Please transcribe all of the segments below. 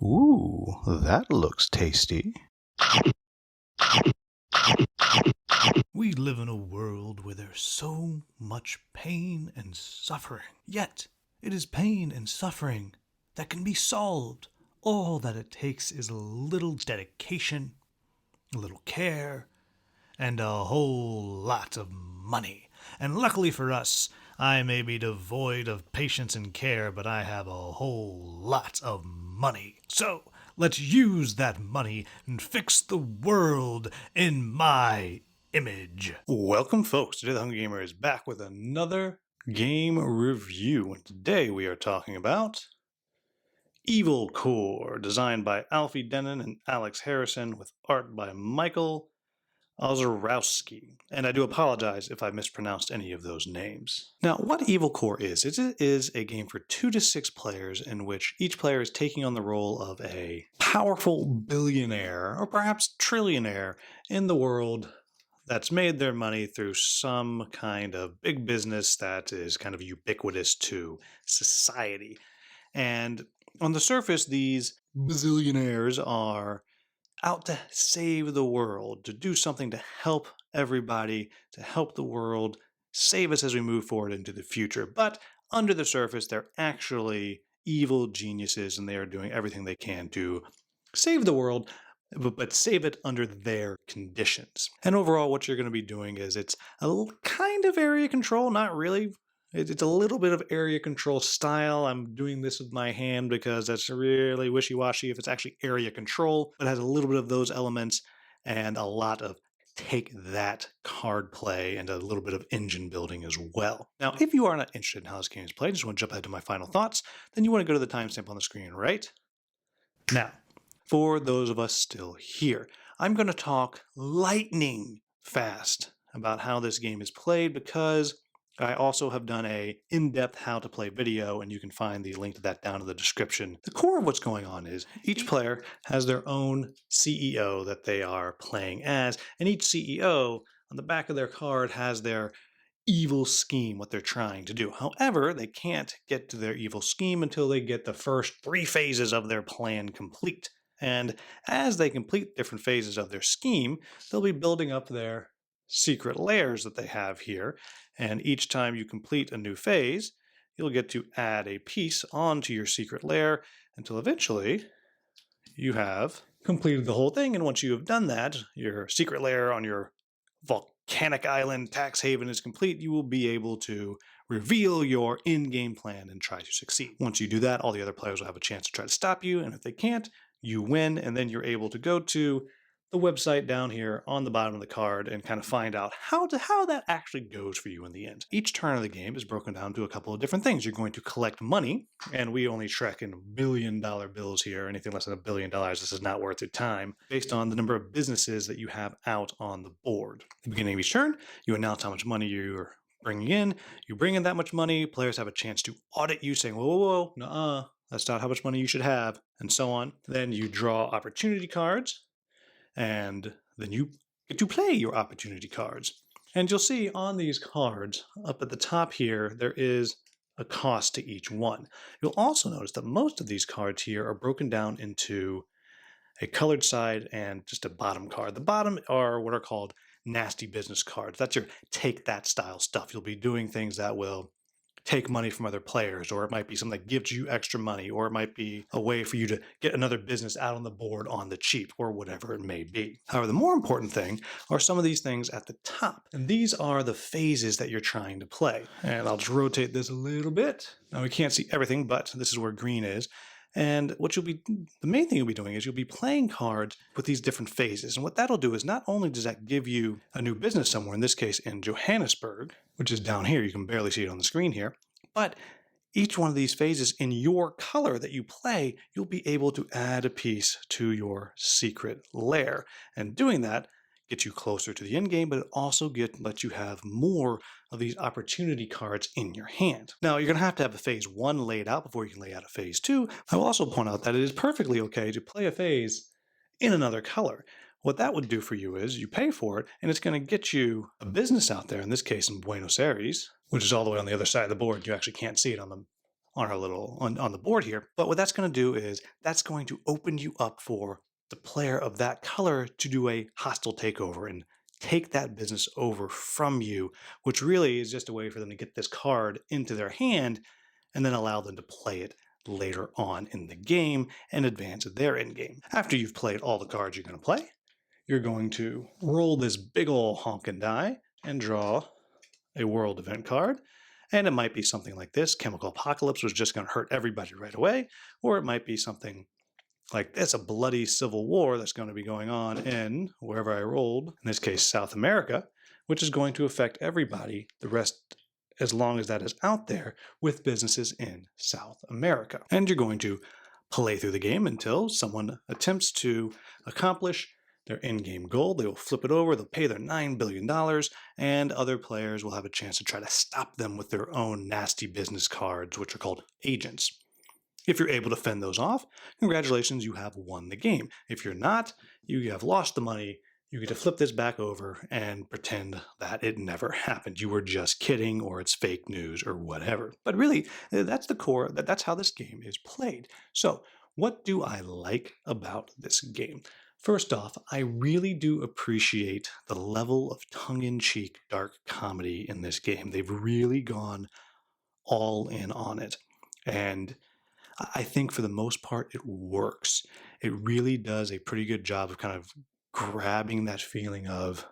Ooh, that looks tasty. We live in a world where there's so much pain and suffering. Yet, it is pain and suffering that can be solved. All that it takes is a little dedication, a little care, and a whole lot of money. And luckily for us, I may be devoid of patience and care, but I have a whole lot of money. So, let's use that money and fix the world in my image. Welcome, folks. Today, the Hungry Gamer is back with another game review. And today, we are talking about Evil Core, designed by Alfie Denon and Alex Harrison, with art by Michael Ozorowski. And I do apologize if I mispronounced any of those names. Now, what Evil Core is, it is a game for 2 to 6 players in which each player is taking on the role of a powerful billionaire, or perhaps trillionaire, in the world that's made their money through some kind of big business that is kind of ubiquitous to society. And on the surface, these bazillionaires are out to save the world, to do something to help everybody, to help the world, save us as we move forward into the future. But under the surface, they're actually evil geniuses and they are doing everything they can to save the world, but save it under their conditions. And overall, what you're going to be doing is it's a kind of area control, not really. It's a little bit of area control style. I'm doing this with my hand because that's really wishy-washy if it's actually area control, but it has a little bit of those elements and a lot of take that card play and a little bit of engine building as well. Now, if you are not interested in how this game is played, just want to jump ahead to my final thoughts, then you want to go to the timestamp on the screen right now. For those of us still here, I'm going to talk lightning fast about how this game is played because I also have done a in-depth how to play video, and you can find the link to that down in the description. The core of what's going on is each player has their own CEO that they are playing as, and each CEO on the back of their card has their evil scheme, what they're trying to do. However, they can't get to their evil scheme until they get the first 3 phases of their plan complete. And as they complete different phases of their scheme, they'll be building up their secret layers that they have here. And each time you complete a new phase, you'll get to add a piece onto your secret layer until eventually you have completed the whole thing. And once you have done that, your secret layer on your volcanic island tax haven is complete. You will be able to reveal your in-game plan and try to succeed. Once you do that, all the other players will have a chance to try to stop you. And if they can't, you win, and then you're able to go to the website down here on the bottom of the card and kind of find out how that actually goes for you in the end. Each turn of the game is broken down to a couple of different things. You're going to collect money, and we only track in billion-dollar bills here. Anything less than $1 billion, this is not worth your time, based on the number of businesses that you have out on the board. At the beginning of each turn, you announce how much money you're bringing in. You bring in that much money, players have a chance to audit you, saying, whoa, whoa, whoa, nuh-uh. That's not how much money you should have, and so on. Then you draw opportunity cards, and then you get to play your opportunity cards. And you'll see on these cards, up at the top here, there is a cost to each one. You'll also notice that most of these cards here are broken down into a colored side and just a bottom card. The bottom are what are called nasty business cards. That's your take that style stuff. You'll be doing things that will take money from other players, or it might be something that gives you extra money, or it might be a way for you to get another business out on the board on the cheap, or whatever it may be. However, the more important thing are some of these things at the top. And these are the phases that you're trying to play. And I'll just rotate this a little bit. Now we can't see everything, but this is where green is. And the main thing you'll be doing is you'll be playing cards with these different phases. And what that'll do is not only does that give you a new business somewhere, in this case in Johannesburg, which is down here, you can barely see it on the screen here, but each one of these phases in your color that you play, you'll be able to add a piece to your secret lair. And doing that gets you closer to the end game, but it also lets you have more of these opportunity cards in your hand. Now, you're going to have a phase 1 laid out before you can lay out a phase 2. I will also point out that it is perfectly okay to play a phase in another color. What that would do for you is you pay for it, and it's going to get you a business out there, in this case in Buenos Aires, which is all the way on the other side of the board. You actually can't see it on the on our little on the board here. But what that's going to do is that's going to open you up for the player of that color to do a hostile takeover and take that business over from you, which really is just a way for them to get this card into their hand and then allow them to play it later on in the game and advance their end game. After you've played all the cards you're going to play, you're going to roll this big ol' honkin' die and draw a world event card. And it might be something like this: Chemical Apocalypse was just going to hurt everybody right away. Or it might be something like this: a bloody civil war that's going to be going on in wherever I rolled, in this case, South America, which is going to affect everybody the rest as long as that is out there with businesses in South America. And you're going to play through the game until someone attempts to accomplish their end-game goal. They will flip it over, they'll pay their $9 billion, and other players will have a chance to try to stop them with their own nasty business cards, which are called agents. If you're able to fend those off, congratulations, you have won the game. If you're not, you have lost the money. You get to flip this back over and pretend that it never happened. You were just kidding, or it's fake news, or whatever. But really, that's the core, that's how this game is played. So, what do I like about this game? First off, I really do appreciate the level of tongue-in-cheek dark comedy in this game. They've really gone all in on it. And I think for the most part, it works. It really does a pretty good job of kind of grabbing that feeling of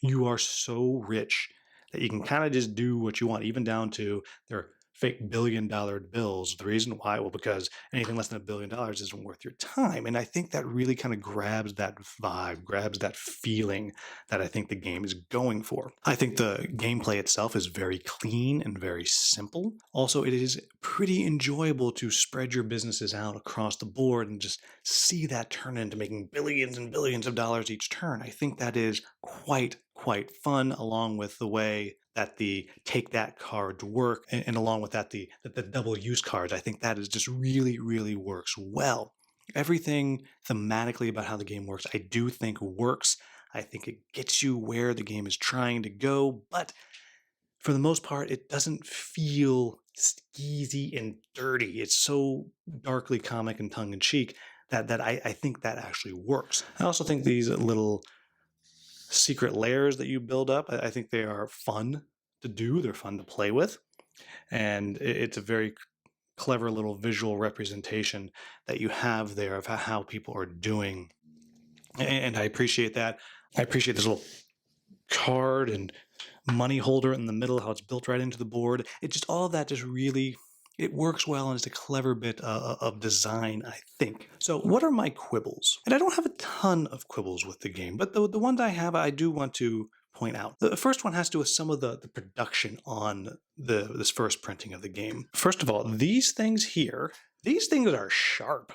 you are so rich that you can kind of just do what you want, even down to their fake $1 billion bills. The reason why, well, because anything less than $1 billion isn't worth your time. And I think that really kind of grabs that vibe, grabs that feeling that I think the game is going for. I think the gameplay itself is very clean and very simple. Also, it is pretty enjoyable to spread your businesses out across the board and just see that turn into making billions and billions of dollars each turn. I think that is quite fun, along with the way that the take that cards work, and along with that the double use cards. I think that is just really works well. Everything thematically about how the game works, I do think works. I think it gets you where the game is trying to go, but for the most part, it doesn't feel skeezy and dirty. It's so darkly comic and tongue-in-cheek that I think that actually works. I also think these little secret layers that you build up, I think they are fun to do. They're fun to play with. And it's a very clever little visual representation that you have there of how people are doing. And I appreciate that. I appreciate this little card and money holder in the middle, how it's built right into the board. It just, all of that just really, it works well, and it's a clever bit of design, I think. So what are my quibbles? And I don't have a ton of quibbles with the game, but the ones I have, I do want to point out. The first one has to do with some of the production on this first printing of the game. First of all, these things here, these things are sharp.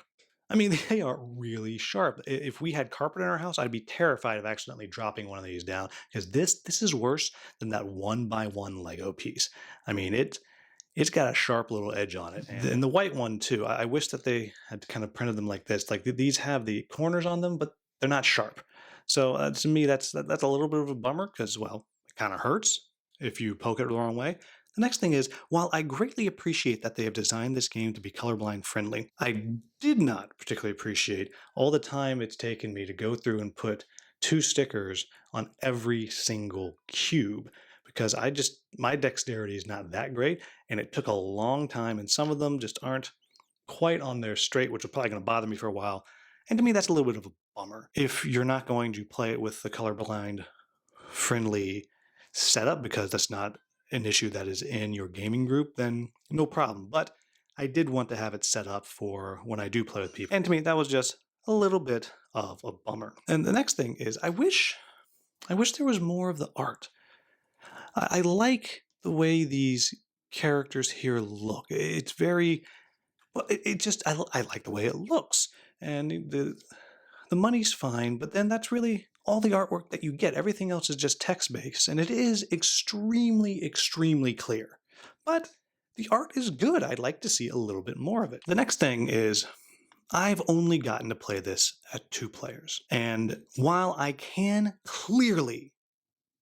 I mean, they are really sharp. If we had carpet in our house, I'd be terrified of accidentally dropping one of these down, because this is worse than that 1x1 Lego piece. I mean, it's got a sharp little edge on it. And the white one too. I wish that they had kind of printed them like this. Like these have the corners on them, but they're not sharp. So to me, that's a little bit of a bummer, because, well, it kind of hurts if you poke it the wrong way. The next thing is, while I greatly appreciate that they have designed this game to be colorblind friendly, I did not particularly appreciate all the time it's taken me to go through and put 2 stickers on every single cube, because my dexterity is not that great, and it took a long time, and some of them just aren't quite on there straight, which is probably going to bother me for a while. And to me, that's a little bit of a bummer. If you're not going to play it with the colorblind friendly setup, because that's not an issue that is in your gaming group, then no problem. But I did want to have it set up for when I do play with people. And to me, that was just a little bit of a bummer. And the next thing is, I wish there was more of the art. I like the way these characters here look. It's very, well, I like the way it looks. And the money's fine, but then that's really all the artwork that you get. Everything else is just text-based, and it is extremely clear. But the art is good. I'd like to see a little bit more of it. The next thing is, I've only gotten to play this at 2 players. And while I can clearly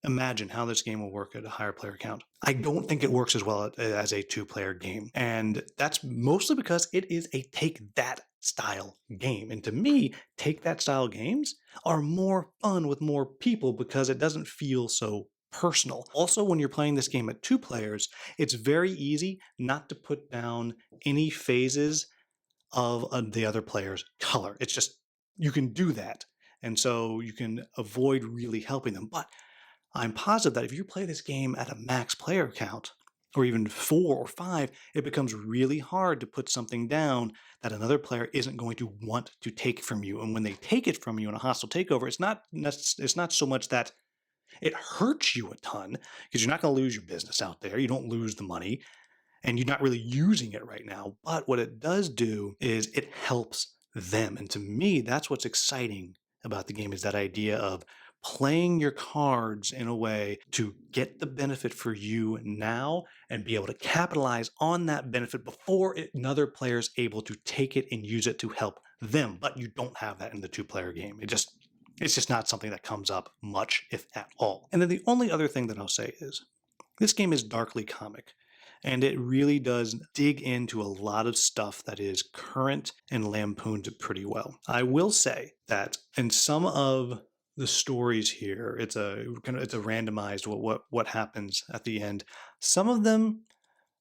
imagine how this game will work at a higher player count. I don't think it works as well as a two-player game. And that's mostly because it is a take that style game. And to me, take that style games are more fun with more people because it doesn't feel so personal. Also, when you're playing this game at two players, it's very easy not to put down any phases of the other player's color. It's just, you can do that. And so you can avoid really helping them. But I'm positive that if you play this game at a max player count, or even 4 or 5, it becomes really hard to put something down that another player isn't going to want to take from you. And when they take it from you in a hostile takeover, it's not so much that it hurts you a ton, because you're not going to lose your business out there. You don't lose the money, and you're not really using it right now. But what it does do is it helps them. And to me, that's what's exciting about the game, is that idea of playing your cards in a way to get the benefit for you now and be able to capitalize on that benefit before another player is able to take it and use it to help them. But you don't have that in the two-player game. It's just not something that comes up much, if at all. And then the only other thing that I'll say is this game is darkly comic, and it really does dig into a lot of stuff that is current and lampoons it pretty well. I will say that in some of the stories here, it's a randomized what happens at the end. Some of them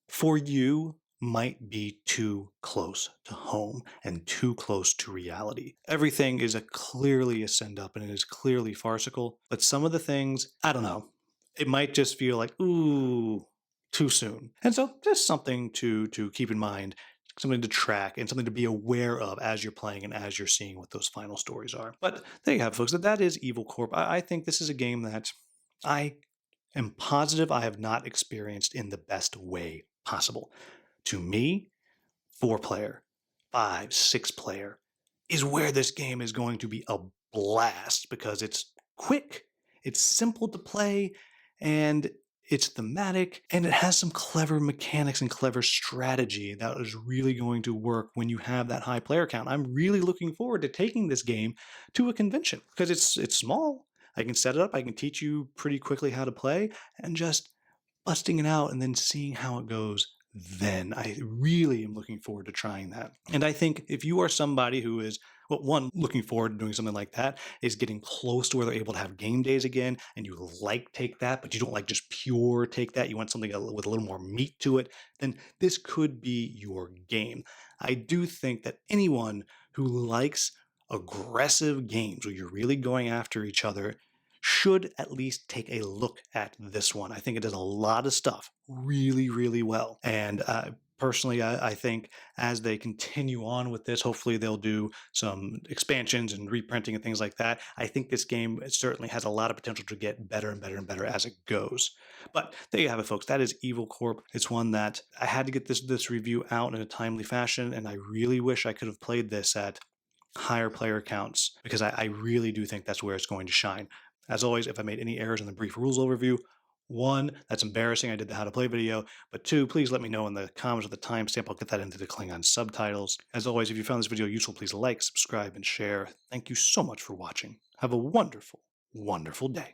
for you might be too close to home and too close to reality. Everything is clearly a send up, and it is clearly farcical, but some of the things, I don't know, it might just feel like, ooh, too soon. And so just something to keep in mind, something to track, and something to be aware of as you're playing and as you're seeing what those final stories are. But there you have it, folks. That is Evil Corp. I think this is a game that I am positive I have not experienced in the best way possible. To me, 4-player, 5, 6-player is where this game is going to be a blast, because it's quick, it's simple to play, and it's thematic, and it has some clever mechanics and clever strategy that is really going to work when you have that high player count. I'm really looking forward to taking this game to a convention, because it's small. I can set it up, I can teach you pretty quickly how to play, and just busting it out and then seeing how it goes. Then I really am looking forward to trying that. And I think if you are somebody who is, well, one, looking forward to doing something like that, is getting close to where they're able to have game days again, and you like take that, but you don't like just pure take that, you want something with a little more meat to it, then this could be your game. I do think that anyone who likes aggressive games where you're really going after each other should at least take a look at this one. I think it does a lot of stuff really, really well. And personally, I think as they continue on with this, hopefully they'll do some expansions and reprinting and things like that. I think this game certainly has a lot of potential to get better and better and better as it goes. But there you have it, folks. That is Evil Corp. It's one that I had to get this review out in a timely fashion, and I really wish I could have played this at higher player counts, because I really do think that's where it's going to shine. As always, if I made any errors in the brief rules overview, 1, that's embarrassing, I did the how to play video, but 2, please let me know in the comments with the timestamp, I'll get that into the Klingon subtitles. As always, if you found this video useful, please like, subscribe, and share. Thank you so much for watching. Have a wonderful, wonderful day.